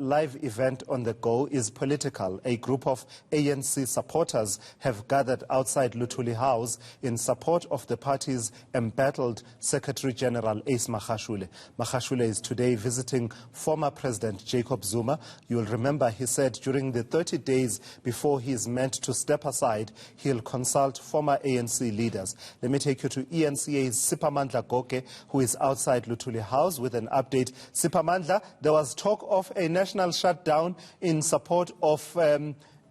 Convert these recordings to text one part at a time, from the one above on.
live event on the go is political. A group of ANC supporters have gathered outside Luthuli House in support of the party's embattled Secretary General Ace Magashule. Magashule is today visiting former President Jacob Zuma. You'll remember he said during the 30 days before he is meant to step aside, he'll consult former ANC leaders. Let me take you to eNCA's Siphamandla Goge, who is outside Luthuli House with an update. Siphamandla, there was talk of a national shutdown in support of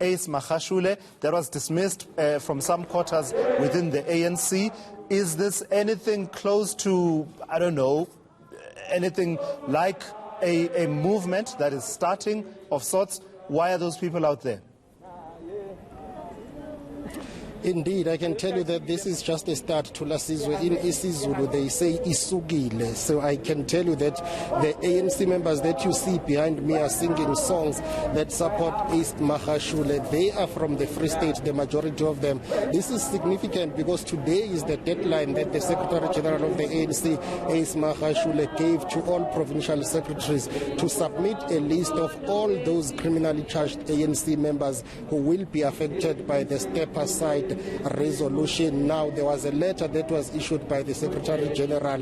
Ace Magashule that was dismissed from some quarters within the ANC. Is this anything close to, I don't know, anything like a movement that is starting of sorts? Why are those people out there? Indeed, I can tell you that this is just a start to Lasizwe. In isiZulu, they say isugile. So I can tell you that the ANC members that you see behind me are singing songs that support Ace Magashule. They are from the Free State, the majority of them. This is significant because today is the deadline that the Secretary General of the ANC, Ace Magashule, gave to all provincial secretaries to submit a list of all those criminally charged ANC members who will be affected by the step-aside resolution. Now, there was a letter that was issued by the Secretary General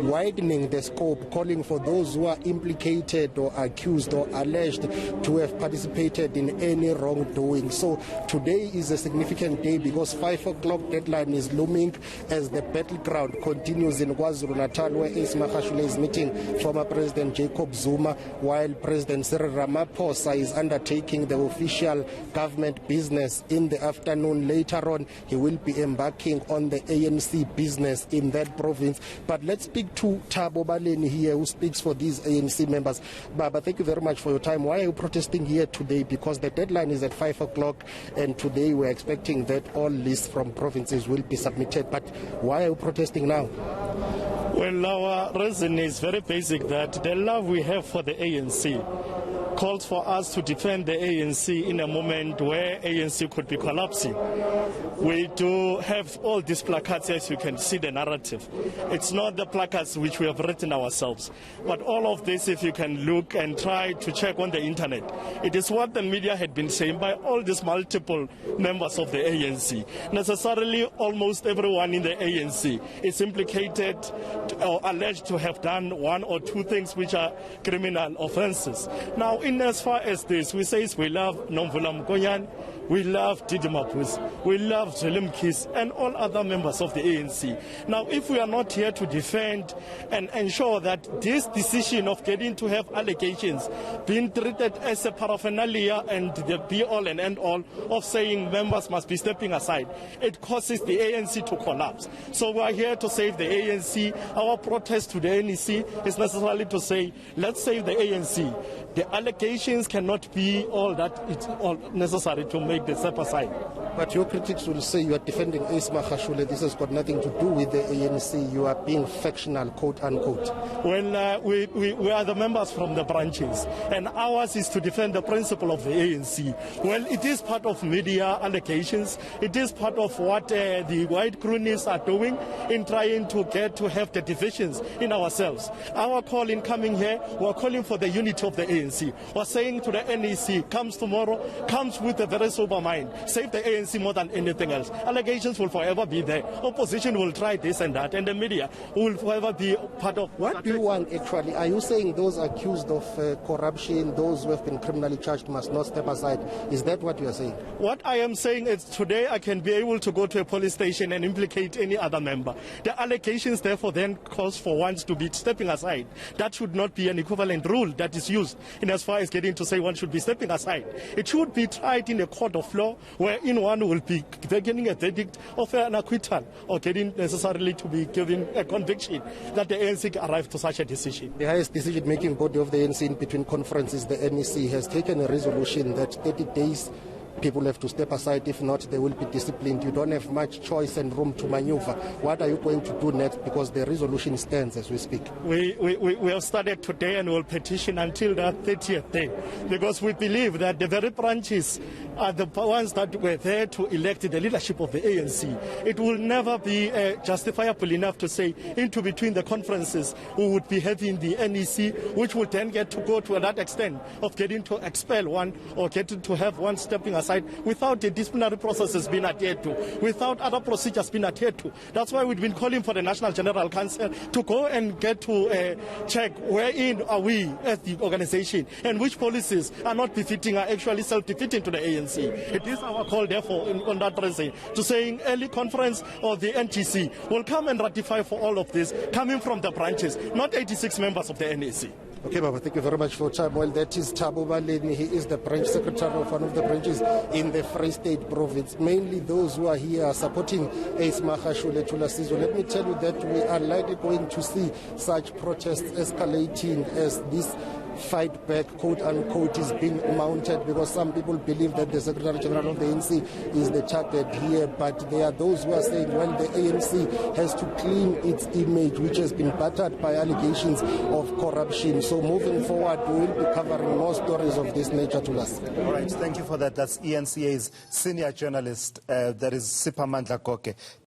widening the scope, calling for those who are implicated or accused or alleged to have participated in any wrongdoing. So today is a significant day because 5 o'clock deadline is looming as the battleground continues in KwaZulu-Natal, where Ace Magashule is meeting former President Jacob Zuma, while President Cyril Ramaphosa is undertaking the official government business in the afternoon. Later on, he will be embarking on the ANC business in that province. But let's speak to Thabo Baleni here, who speaks for these ANC members. Baba, thank you very much for your time. Why are you protesting here today? Because the deadline is at 5 o'clock, and today we're expecting that all lists from provinces will be submitted. But why are you protesting now? Well, our reason is very basic, that the love we have for the ANC calls for us to defend the ANC in a moment where ANC could be collapsing. We do have all these placards, as you can see the narrative. It's not the placards which we have written ourselves, but all of this, if you can look and try to check on the internet, it is what the media had been saying by all these multiple members of the ANC. Necessarily, almost everyone in the ANC is implicated or alleged to have done one or two things which are criminal offenses. Now, in as far as this, we say we love Nomvula Mkonyan, we love Didi Mapus, we love Zelim Kis and all other members of the ANC. Now, if we are not here to defend and ensure that this decision of getting to have allegations being treated as a paraphernalia and the be-all and end-all of saying members must be stepping aside, it causes the ANC to collapse. So we are here to save the ANC. Our protest to the NEC is necessarily to say, let's save the ANC. The allegations cannot be all that it's all necessary to make the step aside. But your critics will say you are defending Ace Magashule. This has got nothing to do with the ANC. You are being factional, quote unquote. Well, we are the members from the branches, and ours is to defend the principle of the ANC. Well, it is part of media allegations. It is part of what the white cronies are doing in trying to get to have the divisions in ourselves. Our call in coming here, we are calling for the unity of the ANC. We are saying to the NEC, comes tomorrow, comes with a very sober mind. Save the ANC more than anything else. Allegations will forever be there. Opposition will try this and that, and the media will forever be part of. What do you want actually? Are you saying those accused of corruption, those who have been criminally charged, must not step aside? Is that what you are saying? What I am saying is today I can be able to go to a police station and implicate any other member. The allegations therefore then calls for ones to be stepping aside. That should not be an equivalent rule that is used in as far as getting to say one should be stepping aside. It should be tried in a court of law wherein one will be getting a verdict of an acquittal or getting necessarily to be given a conviction that the ANC arrived to such a decision. The highest decision-making body of the ANC in between conferences, the NEC, has taken a resolution that 30 days people have to step aside. If not, they will be disciplined. You don't have much choice and room to maneuver. What are you going to do next? Because the resolution stands as we speak. We have started today and will petition until the 30th day, because we believe that the very branches are the ones that were there to elect the leadership of the ANC. It will never be justifiable enough to say into between the conferences we would be having the NEC, which would then get to go to that extent of getting to expel one or getting to have one stepping aside without the disciplinary processes being adhered to, without other procedures being adhered to. That's why we've been calling for the National General Council to go and get to check wherein are we as the organization and which policies are not befitting, are actually self-defeating to the ANC. It is our call, therefore, on that reason, to saying early conference or the NTC will come and ratify for all of this coming from the branches, not 86 members of the NAC. Okay, Baba, thank you very much for your time. Well, that is Thabo Baleni. He is the branch secretary of one of the branches in the Free State province. Mainly those who are here supporting Ace Mahashule Thulasizwe. Let me tell you that we are likely going to see such protests escalating as this fight back, quote unquote, is being mounted, because some people believe that the Secretary General of the ANC is the target here, but there are those who are saying, well, the ANC has to clean its image, which has been battered by allegations of corruption. So moving forward, we will be covering more stories of this nature to us. All right, thank you for that. That's eNCA's senior journalist, that is Siphamandla Goge.